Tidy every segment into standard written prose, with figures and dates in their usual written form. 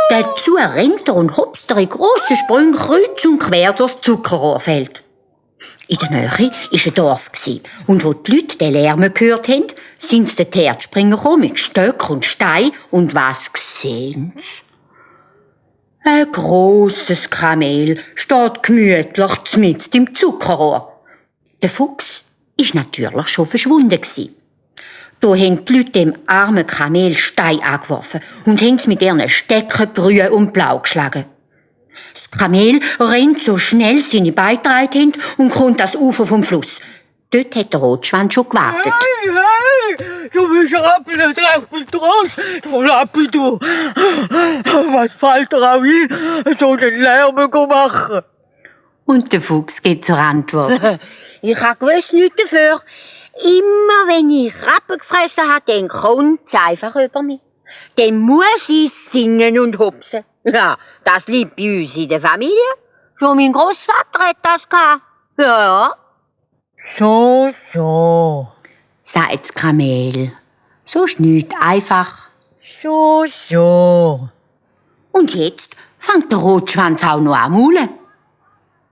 Dazu rennt er und hopst er in grossen Sprüngen kreuz und quer durchs Zuckerrohrfeld. In der Nähe war ein Dorf. Und wo die Leute den Lärm gehört haben, sind sie den Terdspringer gekommen mit Stöcken und Steinen. Und was sehen sie? Ein grosses Kamel steht gemütlich mitten im Zuckerrohr. Der Fuchs war natürlich schon verschwunden. Da haben die Leute dem armen Kamel Steine angeworfen und haben es mit ihren Stecken grün und blau geschlagen. Das Kamel rennt so schnell seine Beine getragen haben und kommt ans Ufer vom Fluss. Dort hat der Rotschwanz schon gewartet. Hey, du bist draus, du Lappi, du. Was fällt dir auch ein, so den Lärm zu machen? Und der Fuchs geht zur Antwort. Ich habe gewiss nichts dafür. Immer wenn ich Rappen gefressen habe, dann kommt es einfach über mich. Dann muss ich singen und hopsen. Ja, das liegt bei uns in der Familie. Schon mein Großvater hat das gehabt. Ja. So, sagt das Kamel. So ist nichts einfach. so. Und jetzt fängt der Rotschwanz auch noch an zu maulen.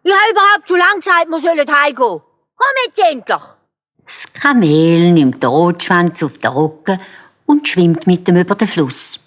Ich habe überhaupt schon lange Zeit, wir sollen heimgehen. Komm jetzt endlich. Das Kamel nimmt den Rotschwanz auf den Rücken und schwimmt mit ihm über den Fluss.